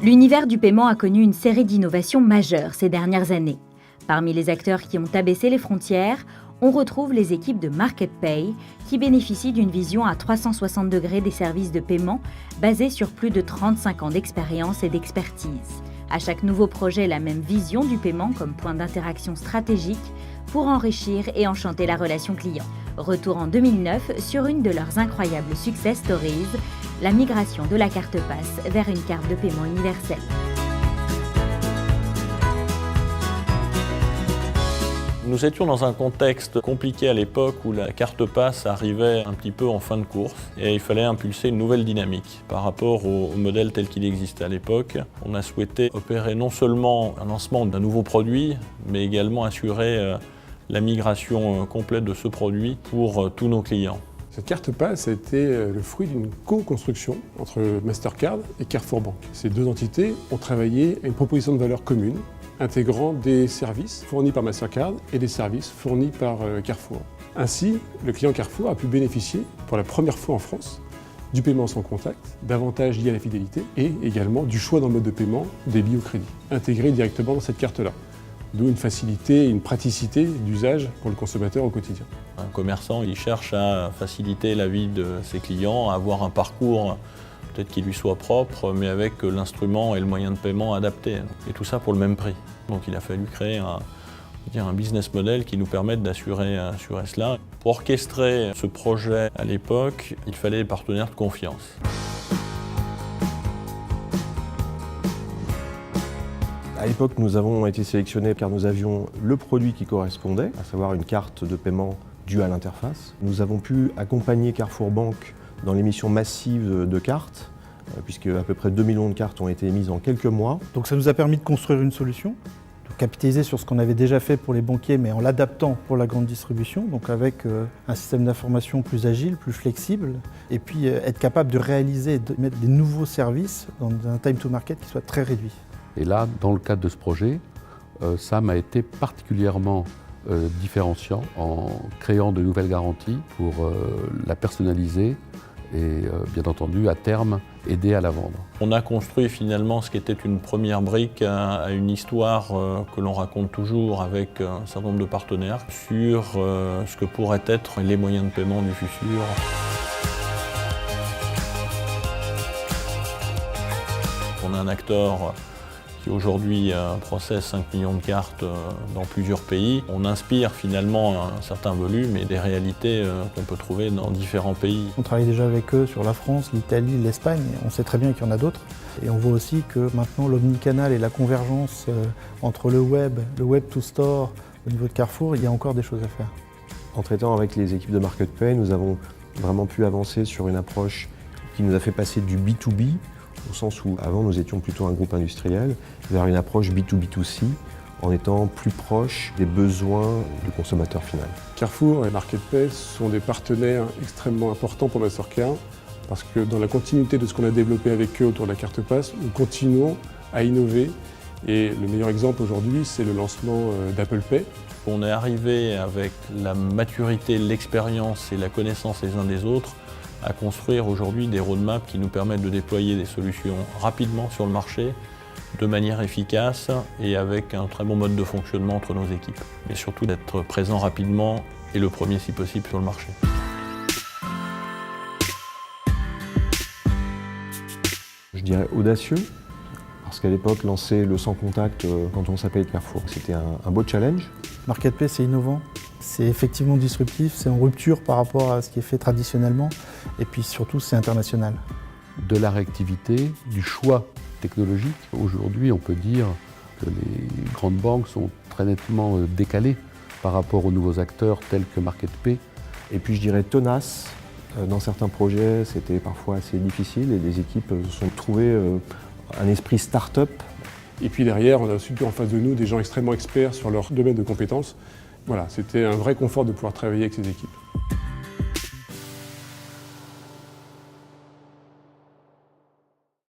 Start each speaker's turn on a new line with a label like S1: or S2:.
S1: L'univers du paiement a connu une série d'innovations majeures ces dernières années. Parmi les acteurs qui ont abaissé les frontières, on retrouve les équipes de MarketPay qui bénéficient d'une vision à 360 degrés des services de paiement basés sur plus de 35 ans d'expérience et d'expertise. À chaque nouveau projet, la même vision du paiement comme point d'interaction stratégique pour enrichir et enchanter la relation client. Retour en 2009 sur une de leurs incroyables success stories, la migration de la carte passe vers une carte de paiement universelle.
S2: Nous étions dans un contexte compliqué à l'époque où la carte passe arrivait un petit peu en fin de course et il fallait impulser une nouvelle dynamique par rapport au modèle tel qu'il existait à l'époque. On a souhaité opérer non seulement un lancement d'un nouveau produit, mais également assurer la migration complète de ce produit pour tous nos clients.
S3: Cette carte passe a été le fruit d'une co-construction entre Mastercard et Carrefour Banque. Ces deux entités ont travaillé à une proposition de valeur commune, intégrant des services fournis par Mastercard et des services fournis par Carrefour. Ainsi, le client Carrefour a pu bénéficier, pour la première fois en France, du paiement sans contact, d'avantages liés à la fidélité et également du choix dans le mode de paiement débit ou crédit, intégré directement dans cette carte-là. D'où une facilité et une praticité d'usage pour le consommateur au quotidien.
S2: Un commerçant, il cherche à faciliter la vie de ses clients, à avoir un parcours peut-être qui lui soit propre, mais avec l'instrument et le moyen de paiement adapté. Et tout ça pour le même prix. Donc il a fallu créer un business model qui nous permette d'assurer cela. Pour orchestrer ce projet à l'époque, il fallait des partenaires de confiance.
S4: À l'époque, nous avons été sélectionnés car nous avions le produit qui correspondait, à savoir une carte de paiement due à l'interface. Nous avons pu accompagner Carrefour Banque dans l'émission massive de cartes, puisque à peu près 2 millions de cartes ont été émises en quelques mois.
S5: Donc ça nous a permis de construire une solution, de capitaliser sur ce qu'on avait déjà fait pour les banquiers, mais en l'adaptant pour la grande distribution, donc avec un système d'information plus agile, plus flexible, et puis être capable de réaliser et de mettre des nouveaux services dans un time to market qui soit très réduit.
S6: Et là, dans le cadre de ce projet, Sam a été particulièrement différenciant en créant de nouvelles garanties pour la personnaliser et bien entendu, à terme, aider à la vendre.
S2: On a construit finalement ce qui était une première brique à une histoire que l'on raconte toujours avec un certain nombre de partenaires sur ce que pourraient être les moyens de paiement du futur. On a un acteur qui aujourd'hui processe 5 millions de cartes dans plusieurs pays. On inspire finalement un certain volume et des réalités qu'on peut trouver dans différents pays.
S5: On travaille déjà avec eux sur la France, l'Italie, l'Espagne. On sait très bien qu'il y en a d'autres. Et on voit aussi que maintenant l'omnicanal et la convergence entre le web to store au niveau de Carrefour, il y a encore des choses à faire.
S4: En traitant avec les équipes de MarketPay, nous avons vraiment pu avancer sur une approche qui nous a fait passer du B2B, au sens où avant nous étions plutôt un groupe industriel, vers une approche B2B2C, en étant plus proche des besoins du consommateur final.
S3: Carrefour et MarketPay sont des partenaires extrêmement importants pour Mastercard, parce que dans la continuité de ce qu'on a développé avec eux autour de la carte passe, nous continuons à innover. Et le meilleur exemple aujourd'hui, c'est le lancement d'Apple Pay.
S2: On est arrivé avec la maturité, l'expérience et la connaissance les uns des autres à construire aujourd'hui des roadmaps qui nous permettent de déployer des solutions rapidement sur le marché, de manière efficace et avec un très bon mode de fonctionnement entre nos équipes. Mais surtout d'être présent rapidement et le premier si possible sur le marché.
S4: Je dirais audacieux, parce qu'à l'époque, lancer le sans contact quand on s'appelle Carrefour, c'était un beau challenge.
S5: MarketPay, c'est innovant. C'est effectivement disruptif, c'est en rupture par rapport à ce qui est fait traditionnellement et puis surtout c'est international.
S6: De la réactivité, du choix technologique. Aujourd'hui, on peut dire que les grandes banques sont très nettement décalées par rapport aux nouveaux acteurs tels que MarketPay.
S4: Et puis je dirais tenace. Dans certains projets, c'était parfois assez difficile et les équipes se sont trouvées un esprit start-up.
S3: Et puis derrière, on a aussi en face de nous des gens extrêmement experts sur leur domaine de compétences. Voilà, c'était un vrai confort de pouvoir travailler avec ces équipes.